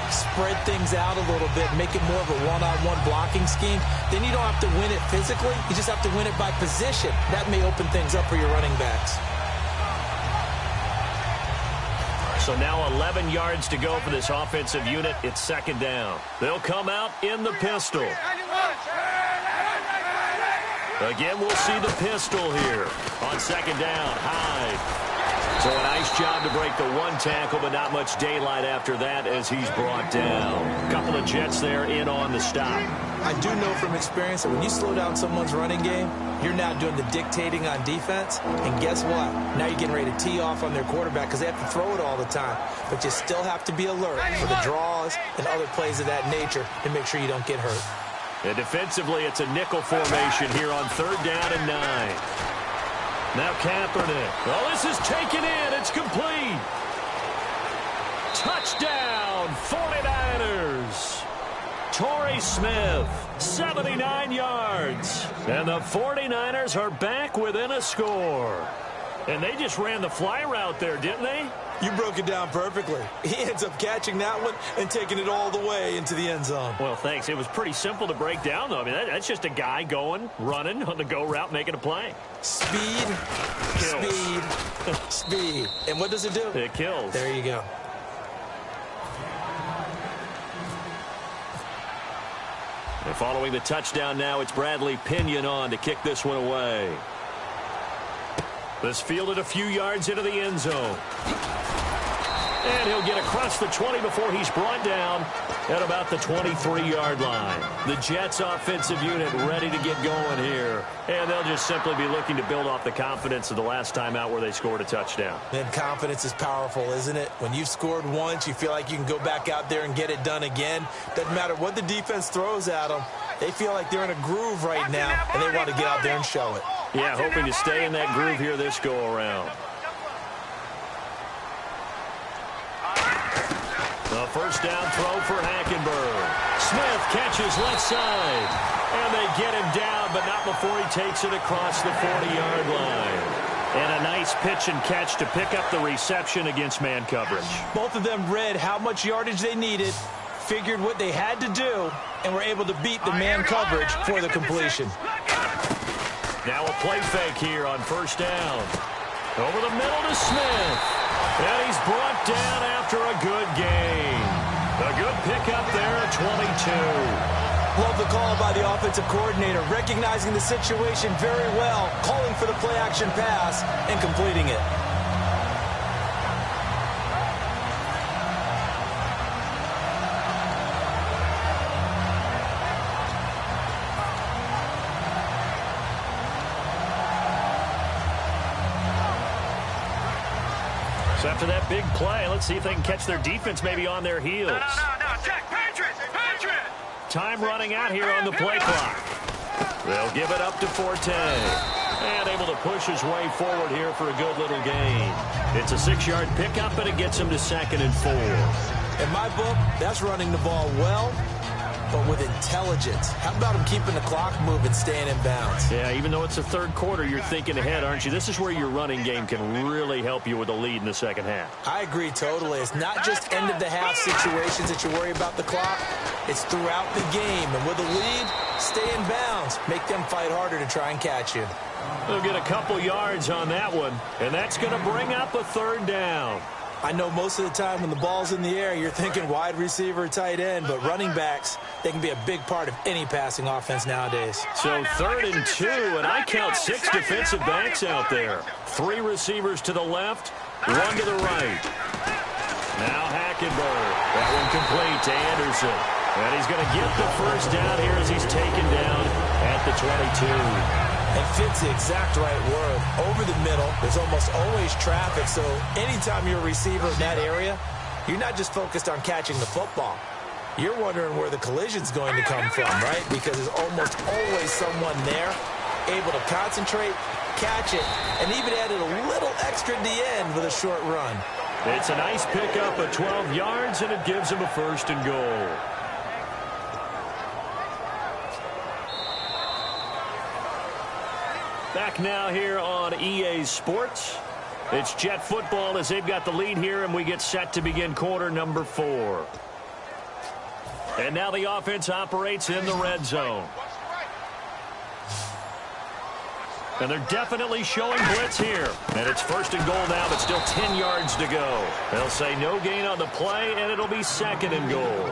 E: Spread things out a little bit, make it more of a one-on-one blocking scheme. Then you don't have to win it physically. You just have to win it by position. That may open things up for your running backs.
D: So now 11 yards to go for this offensive unit. It's second down. They'll come out in the pistol. Again, we'll see the pistol here on second down. Hyde. So a nice job to break the one tackle, but not much daylight after that as he's brought down. A couple of Jets there in on the stop.
E: I do know from experience that when you slow down someone's running game, you're now doing the dictating on defense. And guess what? Now you're getting ready to tee off on their quarterback because they have to throw it all the time. But you still have to be alert for the draws and other plays of that nature to make sure you don't get hurt.
D: And defensively, it's a nickel formation here on third down and 9. Now Kaepernick. Oh, this is taken in. It's complete. Touchdown, 49ers. Torrey Smith, 79 yards. And the 49ers are back within a score. And they just ran the fly route there, didn't they?
E: You broke it down perfectly. He ends up catching that one and taking it all the way into the end zone.
D: Well, thanks. It was pretty simple to break down, though. I mean, that's just a guy going, running on the go route, making a play.
E: Speed, speed, speed. And what does it do?
D: It kills.
E: There you go.
D: And following the touchdown now, it's Bradley Pinion on to kick this one away. This fielded a few yards into the end zone. And he'll get across the 20 before he's brought down at about the 23-yard line. The Jets offensive unit ready to get going here. And they'll just simply be looking to build off the confidence of the last time out where they scored a touchdown.
E: And confidence is powerful, isn't it? When you've scored once, you feel like you can go back out there and get it done again. Doesn't matter what the defense throws at them. They feel like they're in a groove right now, and they want to get out there and show it.
D: Yeah, hoping to stay in that groove here this go-around. The first down throw for Hackenberg. Smith catches left side. And they get him down, but not before he takes it across the 40-yard line. And a nice pitch and catch to pick up the reception against man coverage.
E: Both of them read how much yardage they needed, figured what they had to do, and were able to beat the man coverage for the completion.
D: Now a play fake here on first down. Over the middle to Smith. And he's brought down after a good gain. A good pickup there at 22.
E: Love the call by the offensive coordinator, recognizing the situation very well, calling for the play-action pass, and completing it.
D: So after that big play, let's see if they can catch their defense maybe on their heels.
B: No, check, Patriot!
D: Time running out here on the play clock. They'll give it up to Forte. And able to push his way forward here for a good little gain. It's a 6-yard pickup, and it gets him to 2nd and 4.
E: In my book, that's running the ball well, but with intelligence. How about him keeping the clock moving, staying in bounds?
D: Yeah, even though it's the third quarter, you're thinking ahead, aren't you? This is where your running game can really help you with a lead in the second half.
E: I agree totally. It's not just end-of-the-half situations that you worry about the clock. It's throughout the game. And with a lead, stay in bounds. Make them fight harder to try and catch you.
D: They'll get a couple yards on that one, and that's going to bring up a third down.
E: I know most of the time when the ball's in the air, you're thinking wide receiver, tight end, but running backs, they can be a big part of any passing offense nowadays.
D: So 3rd and 2, and I count 6 defensive backs out there. 3 receivers to the left, 1 to the right. Now Hackenberg. That one complete to Anderson. And he's going to get the first down here as he's taken down at the 22.
E: And fits the exact right word. Over the middle, there's almost always traffic, so anytime you're a receiver in that area, you're not just focused on catching the football. You're wondering where the collision's going to come from, right? Because there's almost always someone there able to concentrate, catch it, and even added a little extra at the end with a short run.
D: It's a nice pickup of 12 yards, and it gives him a 1st and goal. Back now here on EA Sports. It's Jet football as they've got the lead here, and we get set to begin quarter number 4. And now the offense operates in the red zone. And they're definitely showing blitz here. And it's 1st and goal now, but still 10 yards to go. They'll say no gain on the play, and it'll be 2nd and goal.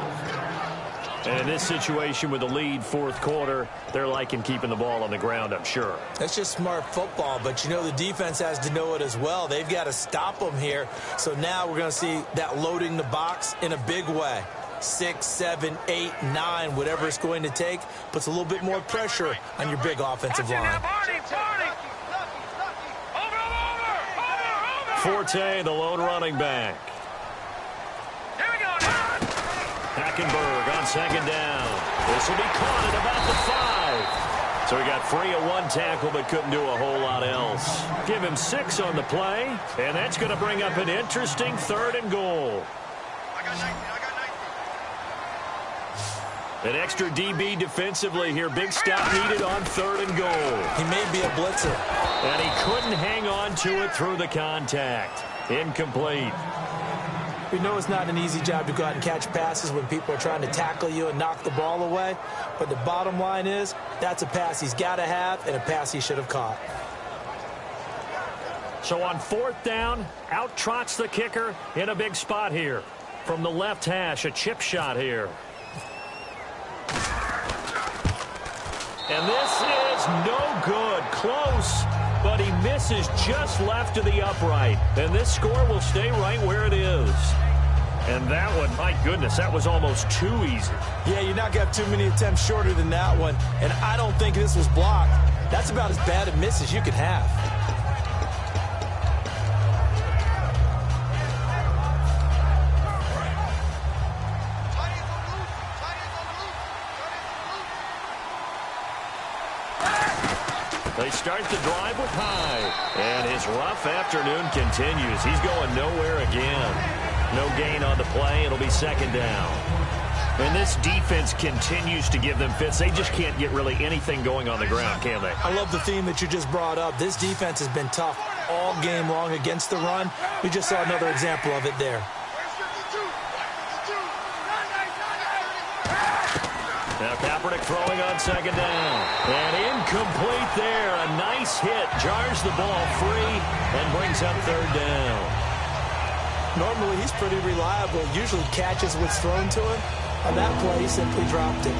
D: And in this situation with the lead 4th quarter, they're liking keeping the ball on the ground, I'm sure.
E: That's just smart football, but you know the defense has to know it as well. They've got to stop them here. So now we're going to see that loading the box in a big way. 6, 7, 8, 9, whatever it's going to take, puts a little bit more pressure on your big offensive line.
D: Forte, the lone running back. Hackenberg on 2nd down. This will be caught at about the 5. So he got free of 1 tackle but couldn't do a whole lot else. Give him 6 on the play, and that's going to bring up an interesting 3rd and goal. An extra DB defensively here. Big stop needed on 3rd and goal.
E: He may be a blitzer.
D: And he couldn't hang on to it through the contact. Incomplete.
E: We know it's not an easy job to go out and catch passes when people are trying to tackle you and knock the ball away. But the bottom line is, that's a pass he's got to have and a pass he should have caught.
D: So on 4th down, out trots the kicker in a big spot here. From the left hash, a chip shot here. And this is no good. Close, but he misses just left of the upright. And this score will stay right where it is. And that one, my goodness, that was almost too easy.
E: Yeah, you're not going to have too many attempts shorter than that one. And I don't think this was blocked. That's about as bad a miss as you could have.
D: They start the drive with Hyde. And his rough afternoon continues. He's going nowhere again. No gain on the play. It'll be 2nd down. And this defense continues to give them fits. They just can't get really anything going on the ground, can they?
E: I love the theme that you just brought up. This defense has been tough all game long against the run. We just saw another example of it there.
D: Now Kaepernick throwing on 2nd down. And incomplete there. A nice hit. Jars the ball free and brings up 3rd down.
E: Normally he's pretty reliable. Usually catches what's thrown to him. On that play, he simply dropped it.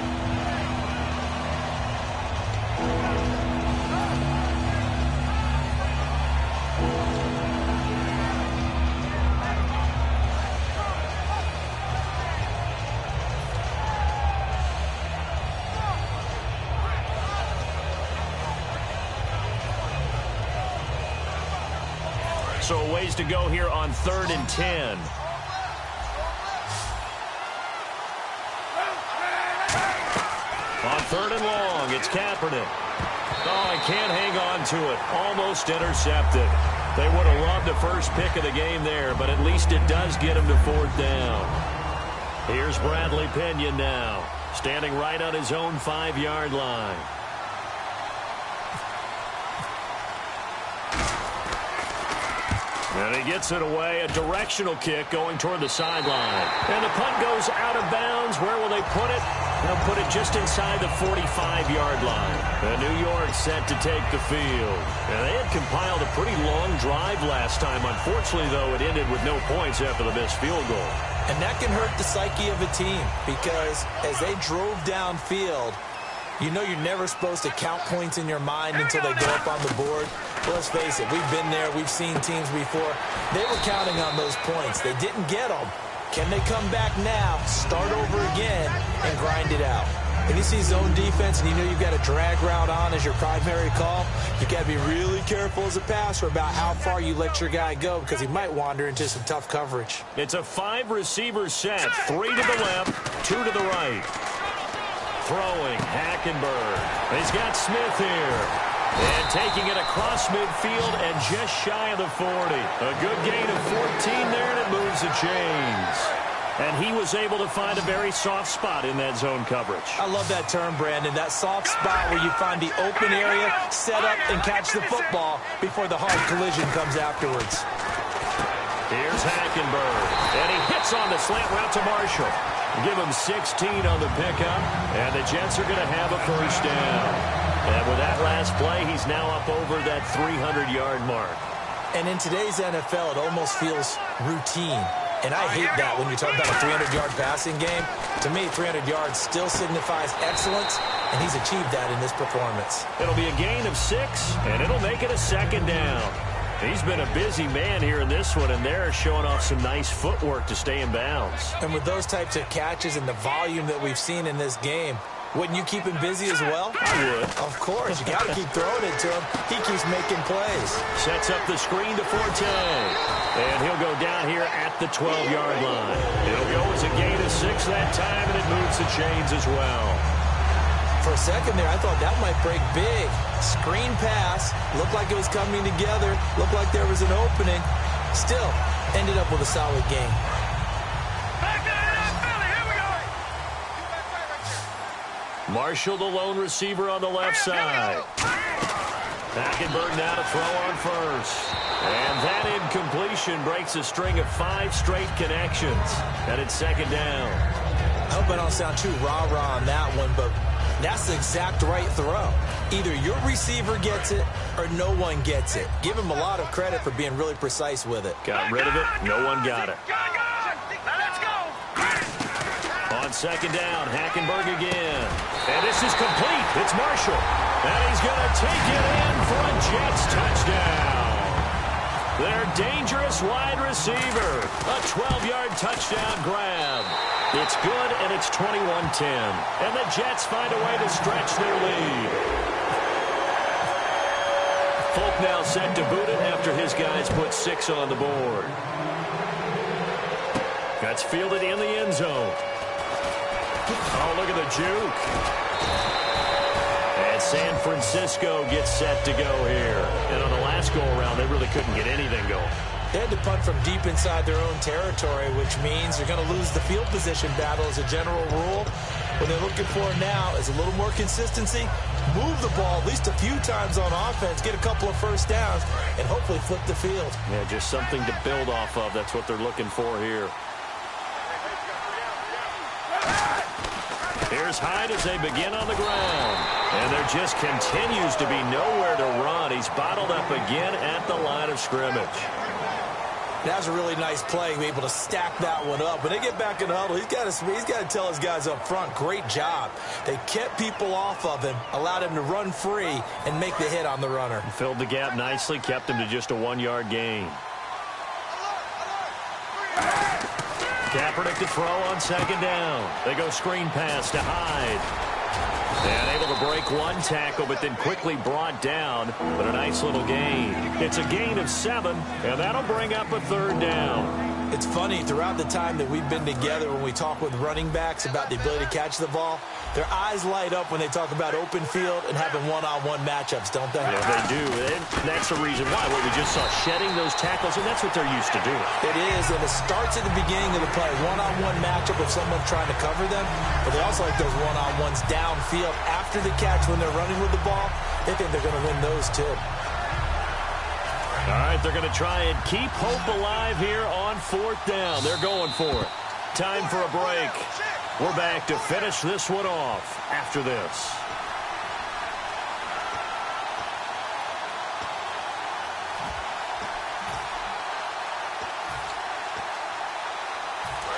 D: So a ways to go here on 3rd and 10. On 3rd and long, it's Kaepernick. Oh, he can't hang on to it. Almost intercepted. They would have loved the first pick of the game there, but at least it does get him to 4th down. Here's Bradley Pinion now, standing right on his own 5-yard line. And he gets it away, a directional kick going toward the sideline. And the punt goes out of bounds. Where will they put it? They'll put it just inside the 45-yard line. And New York set to take the field. And they had compiled a pretty long drive last time. Unfortunately, though, it ended with no points after the missed field goal.
E: And that can hurt the psyche of a team because as they drove downfield, you know you're never supposed to count points in your mind until they go up on the board. But let's face it, we've been there. We've seen teams before. They were counting on those points. They didn't get them. Can they come back now, start over again, and grind it out? If you see zone defense and you know you've got a drag route on as your primary call, you've got to be really careful as a passer about how far you let your guy go because he might wander into some tough coverage.
D: It's a 5-receiver set. 3 to the left, 2 to the right. Throwing, Hackenberg. He's got Smith here. And taking it across midfield and just shy of the 40. A good gain of 14 there, and it moves the chains. And he was able to find a very soft spot in that zone coverage.
E: I love that term, Brandon. That soft spot where you find the open area, set up, and catch the football before the hard collision comes afterwards.
D: Here's Hackenberg. And he hits on the slant route to Marshall. Give him 16 on the pickup, and the Jets are going to have a first down. And with that last play, he's now up over that 300-yard mark.
E: And in today's NFL, it almost feels routine. And I hate that when you talk about a 300-yard passing game. To me, 300 yards still signifies excellence, and he's achieved that in this performance.
D: It'll be a gain of 6, and it'll make it a second down. He's been a busy man here in this one, and they're showing off some nice footwork to stay in bounds.
E: And with those types of catches and the volume that we've seen in this game, wouldn't you keep him busy as well?
D: I would.
E: Of course. You got to keep throwing it to him. He keeps making plays.
D: Sets up the screen to Forte. And he'll go down here at the 12-yard line. It'll go as a gain of 6 that time, and it moves the chains as well.
E: For a second there, I thought that might break big. Screen pass. Looked like it was coming together. Looked like there was an opening. Still, ended up with a solid game.
D: Marshall, the lone receiver on the left side. Hackenberg now to throw on first. And that incompletion breaks a string of 5 straight connections. And it's second down.
E: I hope I don't sound too rah-rah on that one, but that's the exact right throw. Either your receiver gets it or no one gets it. Give him a lot of credit for being really precise with it.
D: Got rid of it. No one got it.
B: Let's go.
D: On second down, Hackenberg again. And this is complete. It's Marshall. And he's going to take it in for a Jets touchdown. Their dangerous wide receiver. A 12-yard touchdown grab. It's good, and it's 21-10. And the Jets find a way to stretch their lead. Folk now set to boot it after his guys put 6 on the board. That's fielded in the end zone. Oh, look at the juke. And San Francisco gets set to go here. And on the last go-around, they really couldn't get anything going.
E: They had to punt from deep inside their own territory, which means they're going to lose the field position battle as a general rule. What they're looking for now is a little more consistency, move the ball at least a few times on offense, get a couple of first downs, and hopefully flip the field.
D: Yeah, just something to build off of. That's what they're looking for here. Here's Hyde as they begin on the ground. And there just continues to be nowhere to run. He's bottled up again at the line of scrimmage.
E: That was a really nice play, be able to stack that one up. When they get back in the huddle, he's got to tell his guys up front, great job. They kept people off of him, allowed him to run free and make the hit on the runner.
D: Filled the gap nicely, kept him to just a 1-yard gain. Kaepernick to throw on second down. They go screen pass to Hyde. And able to break one tackle, but then quickly brought down. But a nice little gain. It's a gain of 7, and that'll bring up a third down.
E: It's funny, throughout the time that we've been together, when we talk with running backs about the ability to catch the ball, their eyes light up when they talk about open field and having one-on-one matchups, don't they?
D: Yeah, they do. And that's the reason why. What we just saw, shedding those tackles, and that's what they're used to doing.
E: It is, and it starts at the beginning of the play. One-on-one matchup with someone trying to cover them, but they also like those one-on-ones downfield after the catch when they're running with the ball. They think they're going to win those too.
D: All right, they're going to try and keep hope alive here on 4th down. They're going for it. Time for a break. We're back to finish this one off after this.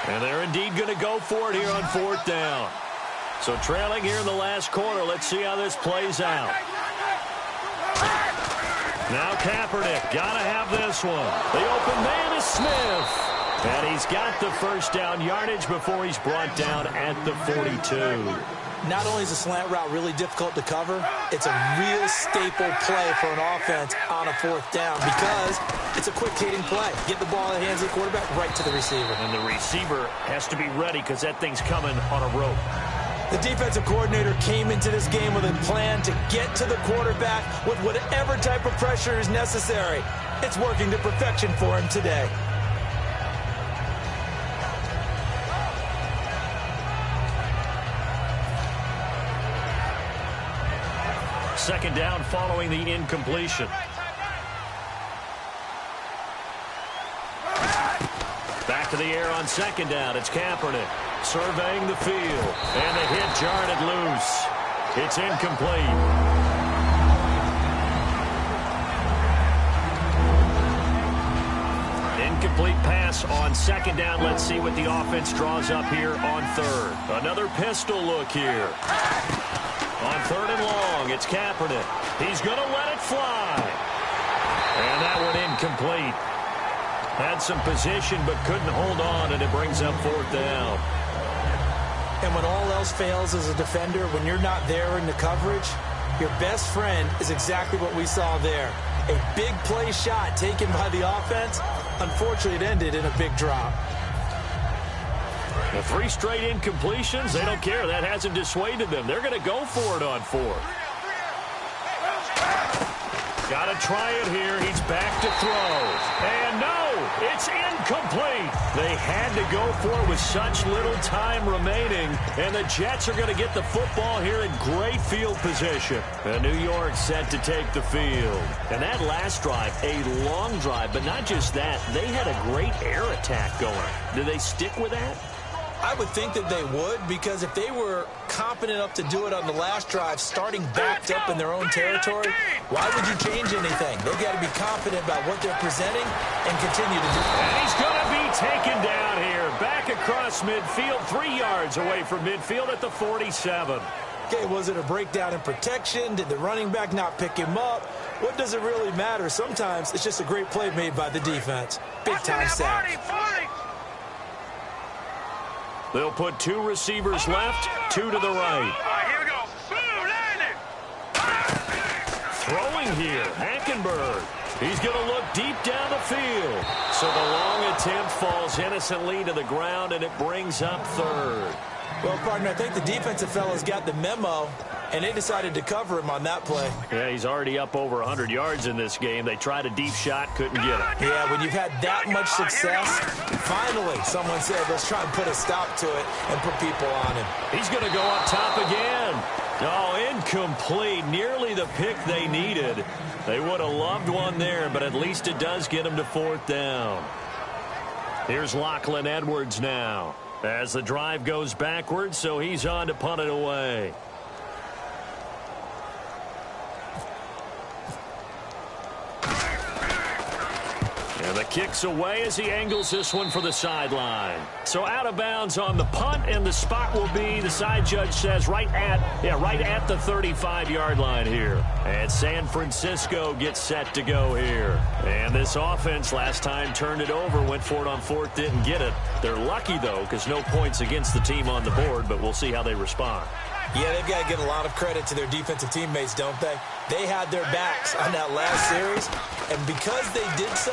D: And they're indeed going to go for it here on 4th down. So trailing here in the last quarter. Let's see how this plays out. Now Kaepernick, gotta have this one. The open man is Smith. And he's got the first down yardage before he's brought down at the 42.
E: Not only is a slant route really difficult to cover, it's a real staple play for an offense on a 4th down because it's a quick-hitting play. Get the ball in the hands of the quarterback right to the receiver.
D: And the receiver has to be ready because that thing's coming on a rope.
E: The defensive coordinator came into this game with a plan to get to the quarterback with whatever type of pressure is necessary. It's working to perfection for him today.
D: Second down following the incompletion. Back to the air on second down. It's Kaepernick surveying the field. And the hit jarred it loose. It's incomplete. Incomplete pass on second down. Let's see what the offense draws up here on third. Another pistol look here. On 3rd and long, it's Kaepernick. He's going to let it fly. And that one incomplete. Had some position but couldn't hold on, and it brings up 4th down.
E: And when all else fails as a defender, when you're not there in the coverage, your best friend is exactly what we saw there. A big play shot taken by the offense. Unfortunately, it ended in a big drop.
D: The 3 straight incompletions, they don't care. That hasn't dissuaded them. They're going to go for it on 4th. Got to try it here. He's back to throw. And no, it's incomplete. They had to go for it with such little time remaining. And the Jets are going to get the football here in great field position. And New York set to take the field. And that last drive, a long drive, but not just that. They had a great air attack going. Do they stick with that?
E: I would think that they would, because if they were competent enough to do it on the last drive, starting backed up in their own territory, why would you change anything? They've got to be confident about what they're presenting and continue to do it.
D: And he's going to be taken down here. Back across midfield, 3 yards away from midfield at the 47.
E: Okay, was it a breakdown in protection? Did the running back not pick him up? What does it really matter? Sometimes it's just a great play made by the defense. Big-time sack.
D: They'll put 2 receivers left, 2 to the right.
B: Here we go.
D: Throwing here, Hackenberg. He's going to look deep down the field. So the long attempt falls innocently to the ground, and it brings up 3rd.
E: Well, partner, I think the defensive fellas got the memo, and they decided to cover him on that play.
D: Yeah, he's already up over 100 yards in this game. They tried a deep shot, couldn't get it.
E: Yeah, when you've had that much success, finally someone said, let's try and put a stop to it and put people on him.
D: He's going to go up top again. Oh, incomplete. Nearly the pick they needed. They would have loved one there, but at least it does get them to 4th down. Here's Lachlan Edwards now. As the drive goes backwards, so he's on to punt it away. And the kick's away as he angles this one for the sideline. So out of bounds on the punt, and the spot will be, the side judge says, right at the 35-yard line here. And San Francisco gets set to go here. And this offense last time turned it over, went for it on 4th, didn't get it. They're lucky, though, because no points against the team on the board, but we'll see how they respond.
E: Yeah, they've got to give a lot of credit to their defensive teammates, don't they? They had their backs on that last series, and because they did so,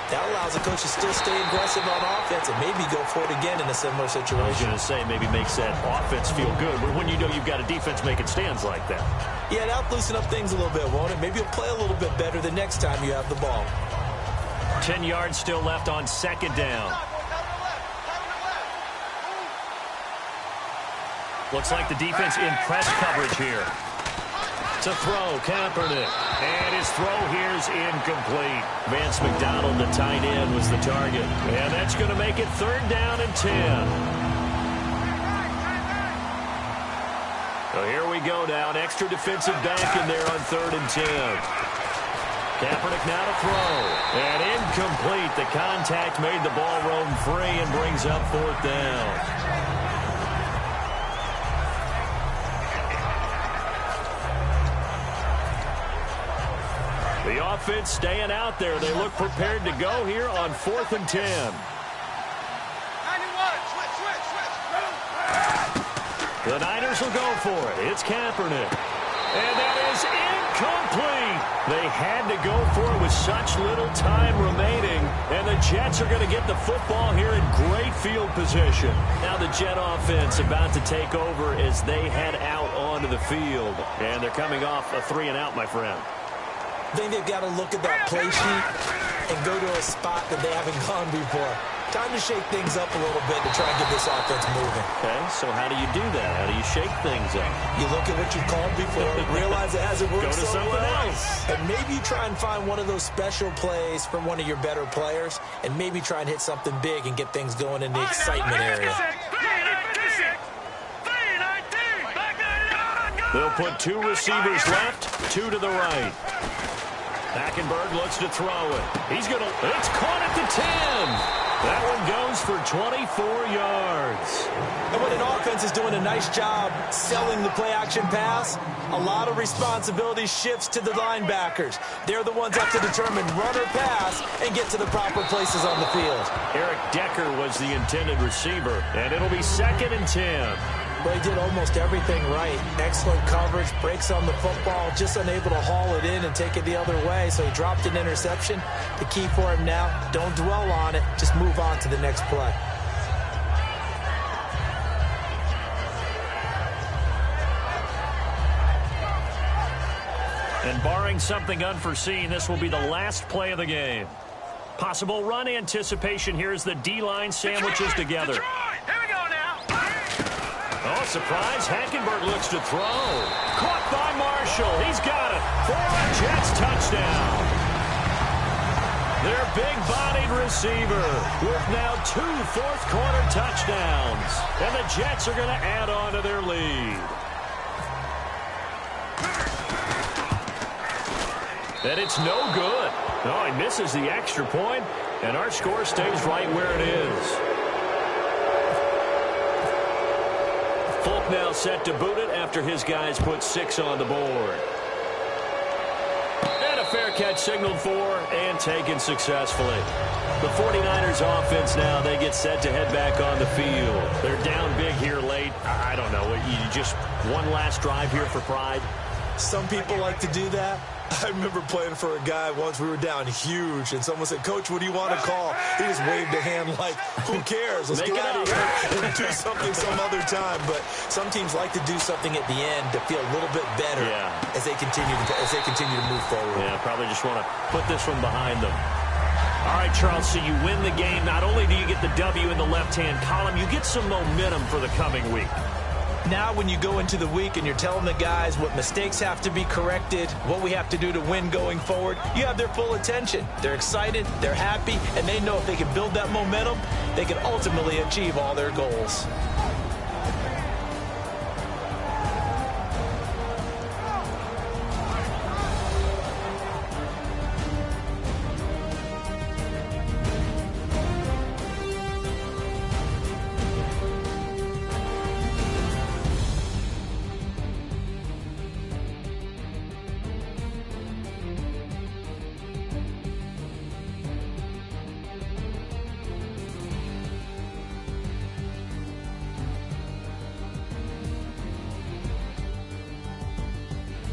E: that allows the coach to still stay aggressive on offense and maybe go for it again in a similar situation.
D: I was going to say, maybe makes that offense feel good, but when you know you've got a defense making stands like that.
E: Yeah, that'll loosen up things a little bit, won't it? Maybe you'll play a little bit better the next time you have the ball.
D: 10 yards still left on second down. Looks like the defense in press coverage here. To throw, Kaepernick. And his throw here's incomplete. Vance McDonald, the tight end, was the target. And that's going to make it 3rd down and 10. So here we go now. An extra defensive back in there on 3rd and 10. Kaepernick now to throw. And incomplete. The contact made the ball roam free and brings up 4th down. The offense staying out there. They look prepared to go here on 4th and 10. The Niners will go for it. It's Kaepernick. And that is incomplete. They had to go for it with such little time remaining. And the Jets are going to get the football here in great field position. Now the Jet offense about to take over as they head out onto the field. And they're coming off a 3-and-out, my friend.
E: I think they've got to look at that play sheet and go to a spot that they haven't gone before. Time to shake things up a little bit to try and get this offense moving.
D: Okay, so how do you do that? How do you shake things up?
E: You look at what you've called before, realize it hasn't worked so well,
D: else.
E: and maybe you try and find one of those special plays from one of your better players, and maybe try and hit something big and get things going in the excitement area.
D: They'll put 2 receivers left, 2 to the right. Hackenberg looks to throw it. He's going to, it's caught at the 10. That one goes for 24 yards.
E: And when an offense is doing a nice job selling the play-action pass, a lot of responsibility shifts to the linebackers. They're the ones that have to determine run or pass and get to the proper places on the field.
D: Eric Decker was the intended receiver, and it'll be 2nd and 10.
E: But he did almost everything right. Excellent coverage, breaks on the football, just unable to haul it in and take it the other way, so he dropped an interception. The key for him now, don't dwell on it, just move on to the next play.
D: And barring something unforeseen, this will be the last play of the game. Possible run anticipation here as the D-line sandwiches together. Oh, surprise. Hackenberg looks to throw. Caught by Marshall. He's got it for a Jets touchdown. Their big-bodied receiver with now 2 fourth-quarter touchdowns. And the Jets are going to add on to their lead. And it's no good. No, he misses the extra point, and our score stays right where it is. Folk now set to boot it after his guys put 6 on the board. And a fair catch signaled for and taken successfully. The 49ers offense now, they get set to head back on the field. They're down big here late. I don't know. You just one last drive here for pride?
E: Some people like to do that. I remember playing for a guy once. We were down huge, and someone said, "Coach, what do you want to call?" He just waved a hand like, "Who cares? Let's get out of here and do something some other time." But some teams like to do something at the end to feel a little bit better as they continue to move forward.
D: Yeah, probably just want to put this one behind them. All right, Charles, so you win the game. Not only do you get the W in the left-hand column, you get some momentum for the coming week.
E: Now when you go into the week and you're telling the guys what mistakes have to be corrected, what we have to do to win going forward, you have their full attention. They're excited, they're happy, and they know if they can build that momentum, they can ultimately achieve all their goals.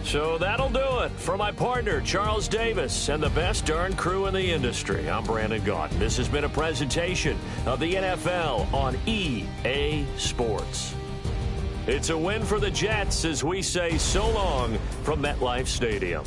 D: So that'll do it for my partner, Charles Davis, and the best darn crew in the industry. I'm Brandon Gaudin. This has been a presentation of the NFL on EA Sports. It's a win for the Jets as we say so long from MetLife Stadium.